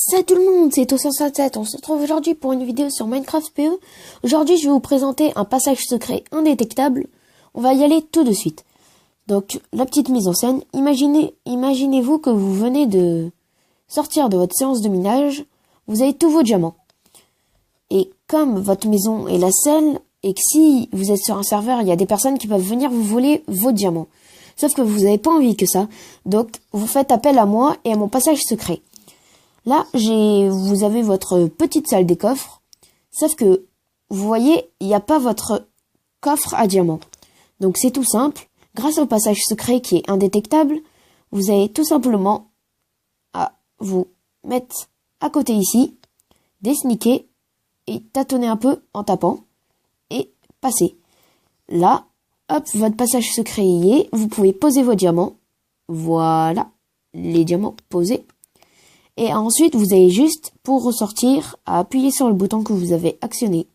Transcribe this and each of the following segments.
Salut tout le monde, c'est Tosin57. On se retrouve aujourd'hui pour une vidéo sur Minecraft PE. Aujourd'hui, je vais vous présenter un passage secret indétectable. On va y aller tout de suite. Donc, la petite mise en scène. Imaginez-vous que vous venez de sortir de votre séance de minage. Vous avez tous vos diamants. Et comme votre maison est la seule, et que si vous êtes sur un serveur, il y a des personnes qui peuvent venir vous voler vos diamants. Sauf que vous n'avez pas envie que ça. Donc, vous faites appel à moi et à mon passage secret. Là, vous avez votre petite salle des coffres, sauf que, vous voyez, il n'y a pas votre coffre à diamants. Donc c'est tout simple, grâce au passage secret qui est indétectable, vous avez tout simplement à vous mettre à côté ici, désniquer et tâtonner un peu en tapant, et passer. Là, hop, votre passage secret y est, vous pouvez poser vos diamants, voilà, les diamants posés. Et ensuite, vous avez juste, pour ressortir, à appuyer sur le bouton que vous avez actionné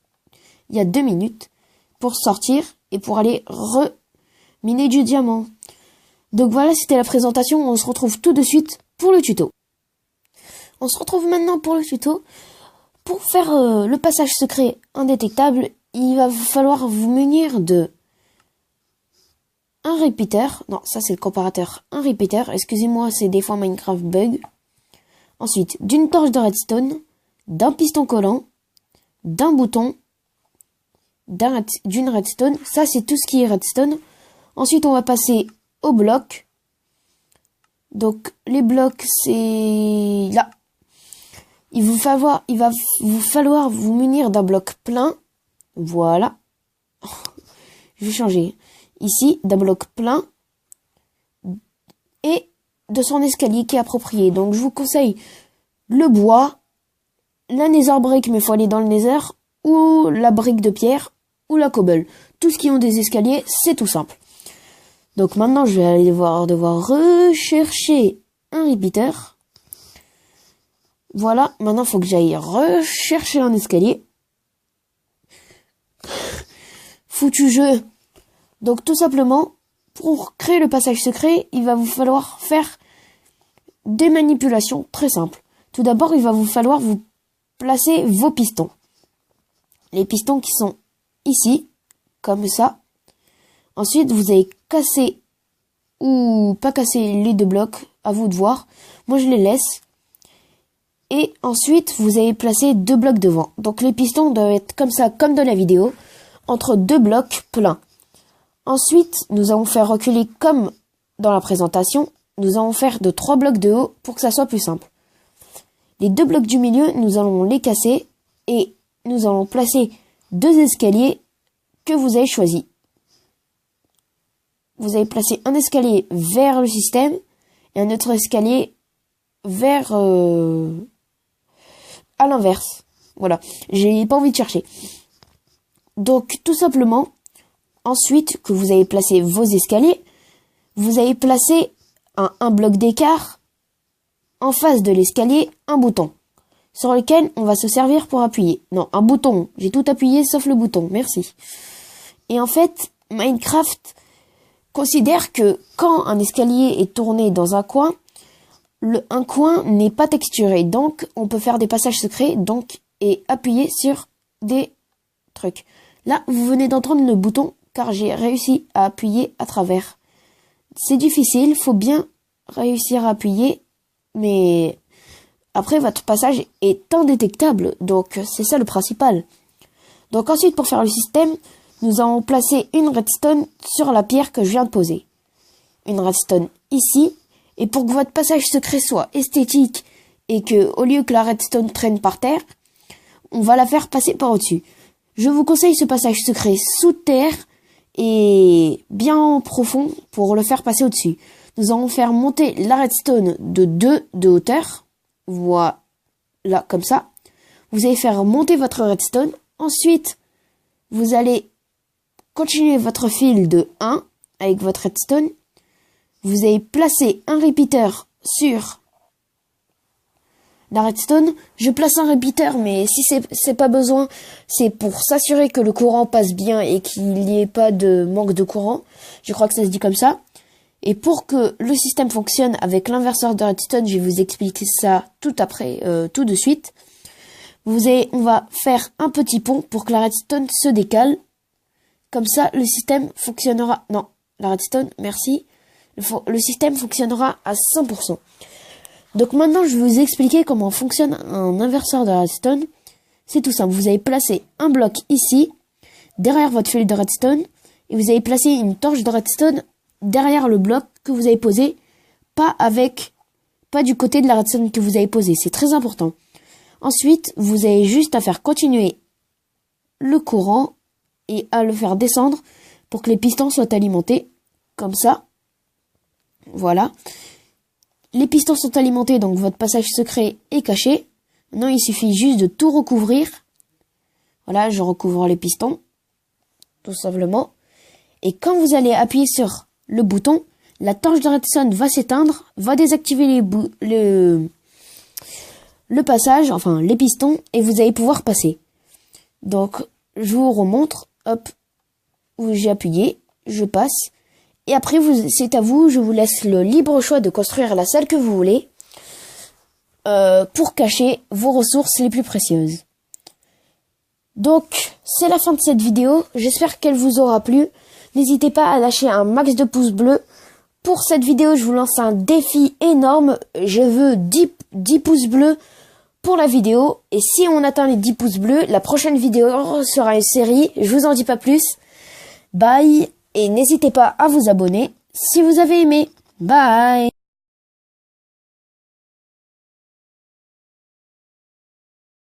il y a 2 minutes, pour sortir et pour aller reminer du diamant. Donc voilà, c'était la présentation. On se retrouve tout de suite pour le tuto. On se retrouve maintenant pour le tuto. Pour faire le passage secret indétectable, il va falloir vous munir de un repeater. Non, ça c'est le comparateur. Un repeater, excusez-moi, c'est des fois Minecraft bug. Ensuite, d'une torche de redstone, d'un piston collant, d'un bouton, d'une redstone. Ça, c'est tout ce qui est redstone. Ensuite, on va passer aux blocs. Donc, les blocs, c'est là. Il va vous falloir vous munir d'un bloc plein. Voilà. Je vais changer. Ici, d'un bloc plein. Et de son escalier qui est approprié. Donc je vous conseille le bois, la nether brick, mais il faut aller dans le nether, ou la brique de pierre, ou la cobble. Tout ce qui ont des escaliers, c'est tout simple. Donc maintenant je vais aller devoir rechercher un repeater. Voilà, maintenant il faut que j'aille rechercher un escalier. Foutu jeu. Donc tout simplement, pour créer le passage secret, il va vous falloir faire des manipulations très simples. Tout d'abord, il va vous falloir vous placer vos pistons. Les pistons qui sont ici, comme ça. Ensuite, vous allez casser ou pas casser les 2 blocs, à vous de voir. Moi, je les laisse. Et ensuite, vous allez placer 2 blocs devant. Donc, les pistons doivent être comme ça, comme dans la vidéo, entre 2 blocs pleins. Ensuite, nous allons faire reculer comme dans la présentation. Nous allons faire de 3 blocs de haut pour que ça soit plus simple. Les 2 blocs du milieu, nous allons les casser et nous allons placer 2 escaliers que vous avez choisis. Vous allez placer un escalier vers le système et un autre escalier vers à l'inverse. Voilà, j'ai pas envie de chercher. Donc tout simplement, ensuite que vous avez placé vos escaliers, vous avez placé un bloc d'écart en face de l'escalier, un bouton sur lequel on va se servir pour appuyer. Non, un bouton. J'ai tout appuyé sauf le bouton. Merci. Et en fait, Minecraft considère que quand un escalier est tourné dans un coin, un coin n'est pas texturé. Donc, on peut faire des passages secrets et appuyer sur des trucs. Là, vous venez d'entendre le bouton car j'ai réussi à appuyer à travers. C'est difficile, faut bien réussir à appuyer, mais après votre passage est indétectable, donc c'est ça le principal. Donc ensuite, pour faire le système, nous allons placer une redstone sur la pierre que je viens de poser. Une redstone ici, et pour que votre passage secret soit esthétique et que, au lieu que la redstone traîne par terre, on va la faire passer par au-dessus. Je vous conseille ce passage secret sous terre, et bien profond pour le faire passer au-dessus. Nous allons faire monter la redstone de 2 de hauteur. Voilà, comme ça. Vous allez faire monter votre redstone. Ensuite, vous allez continuer votre fil de 1 avec votre redstone. Vous allez placer un repeater sur la redstone. Je place un repeater, mais si c'est pas besoin, c'est pour s'assurer que le courant passe bien et qu'il n'y ait pas de manque de courant. Je crois que ça se dit comme ça. Et pour que le système fonctionne avec l'inverseur de redstone, je vais vous expliquer ça tout après, tout de suite. On va faire un petit pont pour que la redstone se décale. Comme ça, le système fonctionnera... Non, la redstone, merci. Le système fonctionnera à 100%. Donc maintenant, je vais vous expliquer comment fonctionne un inverseur de redstone. C'est tout simple. Vous allez placer un bloc ici, derrière votre fil de redstone, et vous allez placer une torche de redstone derrière le bloc que vous avez posé, pas du côté de la redstone que vous avez posé. C'est très important. Ensuite, vous avez juste à faire continuer le courant et à le faire descendre pour que les pistons soient alimentés, comme ça. Voilà. Les pistons sont alimentés, donc votre passage secret est caché. Maintenant, il suffit juste de tout recouvrir. Voilà, je recouvre les pistons, tout simplement. Et quand vous allez appuyer sur le bouton, la torche de redstone va s'éteindre, va désactiver le passage, enfin les pistons, et vous allez pouvoir passer. Donc, je vous remontre, hop, où j'ai appuyé, je passe. Et après, c'est à vous, je vous laisse le libre choix de construire la salle que vous voulez pour cacher vos ressources les plus précieuses. Donc, c'est la fin de cette vidéo. J'espère qu'elle vous aura plu. N'hésitez pas à lâcher un max de pouces bleus. Pour cette vidéo, je vous lance un défi énorme. Je veux 10 pouces bleus pour la vidéo. Et si on atteint les 10 pouces bleus, la prochaine vidéo sera une série. Je vous en dis pas plus. Bye. Et n'hésitez pas à vous abonner si vous avez aimé. Bye.